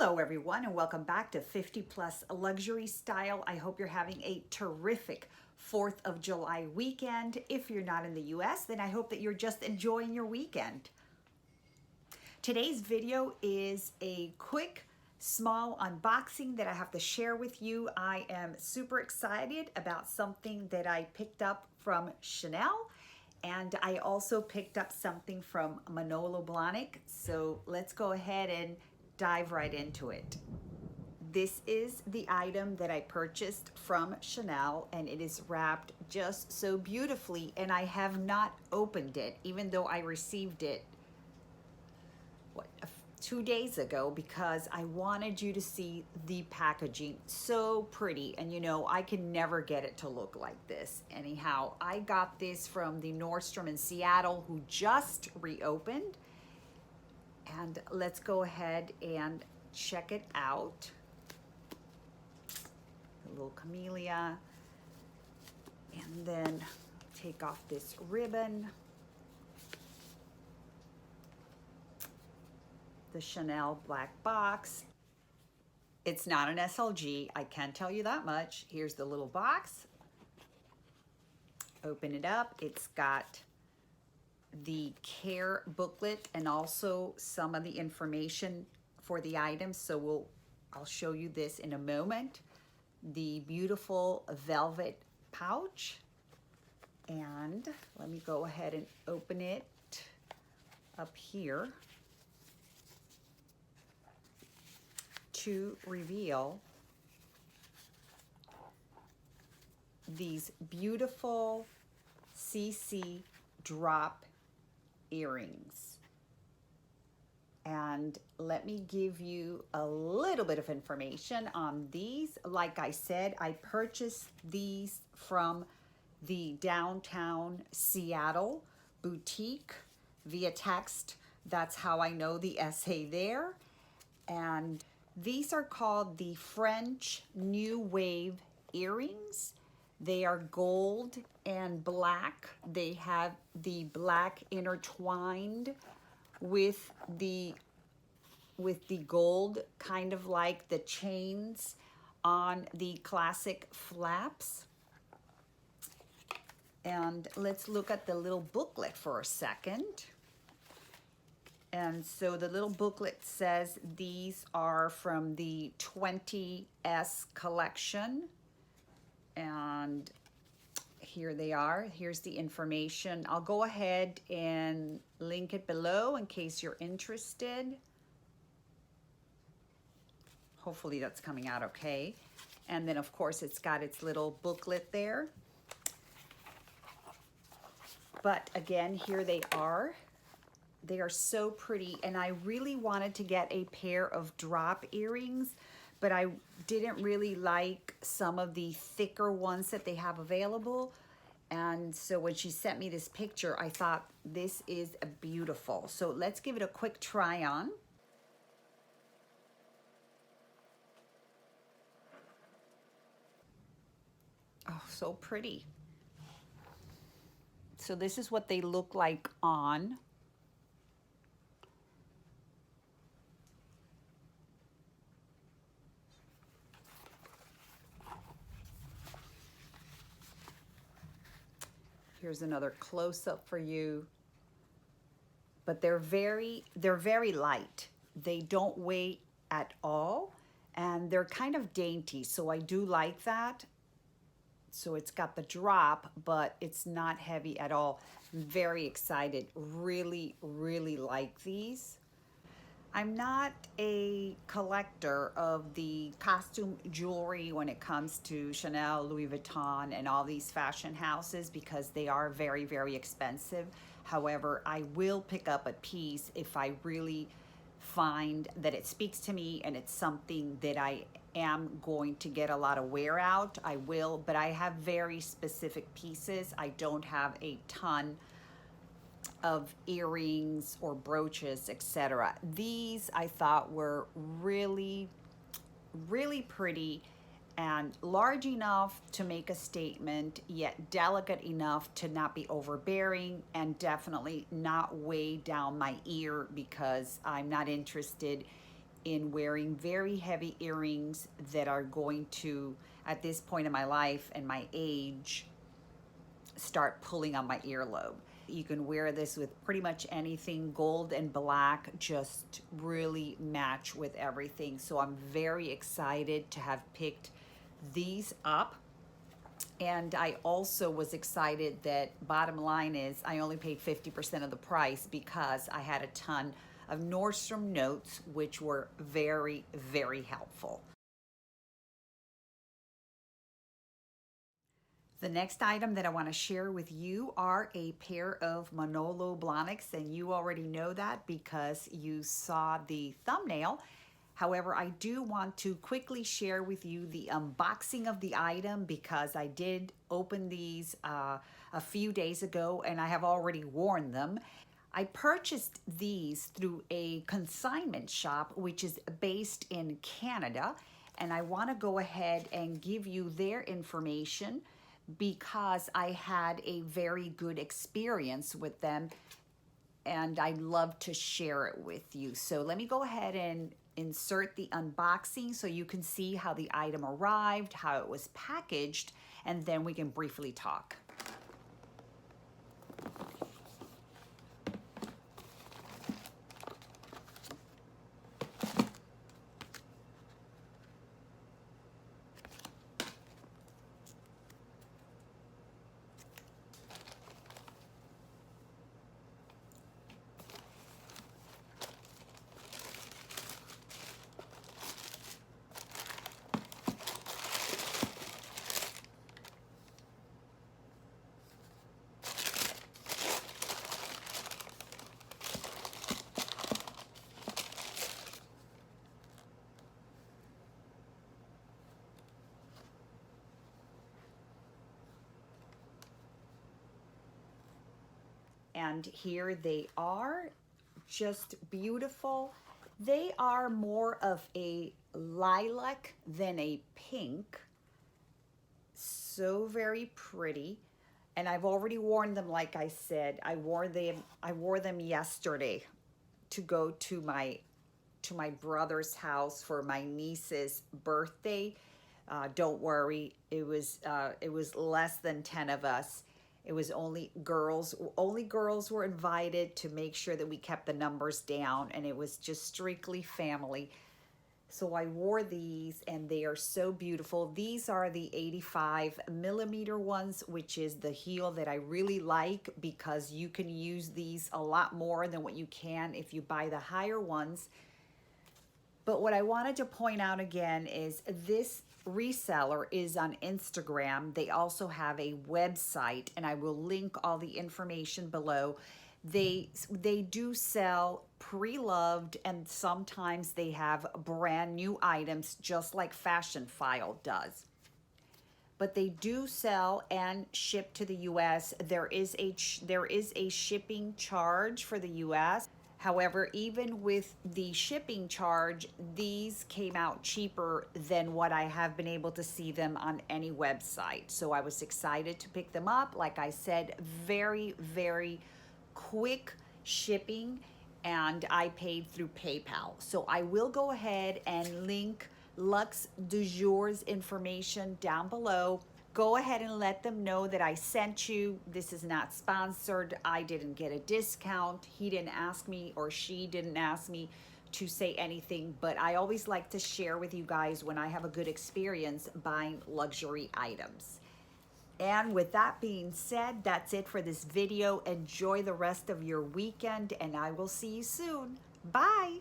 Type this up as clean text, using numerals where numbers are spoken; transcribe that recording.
Hello everyone and welcome back to 50 Plus Luxury Style. I hope you're having a terrific 4th of July weekend. If you're not in the US, then I hope that you're just enjoying your weekend. Today's video is a quick, small unboxing that I have to share with you. I am super excited about something that I picked up from Chanel, and I also picked up something from Manolo Blahnik. So let's go ahead and dive right into it. This is the item that I purchased from Chanel, and it is wrapped just so beautifully, and I have not opened it, even though I received it 2 days ago, because I wanted you to see the packaging. So pretty, and you know, I can never get it to look like this. Anyhow, I got this from the Nordstrom in Seattle, who just reopened. And let's go ahead and check it out. A little camellia. And then take off this ribbon. The Chanel black box. It's not an SLG, I can tell you that much. Here's the little box. Open it up. It's got the care booklet and also some of the information for the items. So I'll show you this in a moment. The beautiful velvet pouch. And let me go ahead and open it up here to reveal these beautiful CC drop earrings. And let me give you a little bit of information on these. Like I said, I purchased these from the downtown Seattle boutique via text. That's how I know the SA there. And these are called the French New Wave earrings. They are gold and black. They have the black intertwined with the gold, kind of like the chains on the classic flaps. And let's look at the little booklet for a second. And so the little booklet says these are from the 20S collection. And here they are. Here's the information. I'll go ahead and link it below in case you're interested. Hopefully that's coming out okay. And then of course it's got its little booklet there. But again, here they are. They are so pretty, and I really wanted to get a pair of drop earrings, but I didn't really like some of the thicker ones that they have available. And so when she sent me this picture, I thought this is beautiful. So let's give it a quick try on. Oh, so pretty. So this is what they look like on. Here's another close-up for you. But they're very light. They don't weigh at all, and they're kind of dainty, so I do like that. So it's got the drop, but it's not heavy at all. I'm very excited. Really, really like these. I'm not a collector of the costume jewelry when it comes to Chanel, Louis Vuitton, and all these fashion houses, because they are very, very expensive. However, I will pick up a piece if I really find that it speaks to me and it's something that I am going to get a lot of wear out. I will, but I have very specific pieces. I don't have a ton of earrings or brooches, etc. These I thought were really, really pretty and large enough to make a statement, yet delicate enough to not be overbearing, and definitely not weigh down my ear, because I'm not interested in wearing very heavy earrings that are going to, at this point in my life and my age, start pulling on my earlobe. You can wear this with pretty much anything. Gold and black just really match with everything. So I'm very excited to have picked these up. And I also was excited that, bottom line is, I only paid 50% of the price because I had a ton of Nordstrom notes, which were very, very helpful. The next item that I want to share with you are a pair of Manolo Blahniks, and you already know that because you saw the thumbnail. However, I do want to quickly share with you the unboxing of the item because I did open these a few days ago and I have already worn them. I purchased these through a consignment shop which is based in Canada, and I want to go ahead and give you their information because I had a very good experience with them and I'd love to share it with you. So let me go ahead and insert the unboxing so you can see how the item arrived, how it was packaged, and then we can briefly talk. And here they are, just beautiful. They are more of a lilac than a pink. So very pretty. And I've already worn them, like I said. I wore them yesterday to go to my brother's house for my niece's birthday. Don't worry, it was less than 10 of us. It was only girls. Only girls were invited to make sure that we kept the numbers down, and it was just strictly family. So I wore these and they are so beautiful. These are the 85 millimeter ones, which is the heel that I really like because you can use these a lot more than what you can if you buy the higher ones. But what I wanted to point out again is this reseller is on Instagram. They also have a website, and I will link all the information below. They do sell pre-loved, and sometimes they have brand new items just like Fashion File does. But they do sell and ship to the US. There is a shipping charge for the US. However, even with the shipping charge, these came out cheaper than what I have been able to see them on any website. So I was excited to pick them up. Like I said, very, very quick shipping, and I paid through PayPal. So I will go ahead and link Luxe du Jour's information down below. Go ahead and let them know that I sent you. This is not sponsored. I didn't get a discount. He didn't ask me, or she didn't ask me to say anything, but I always like to share with you guys when I have a good experience buying luxury items. And with that being said, that's it for this video. Enjoy the rest of your weekend, and I will see you soon. Bye.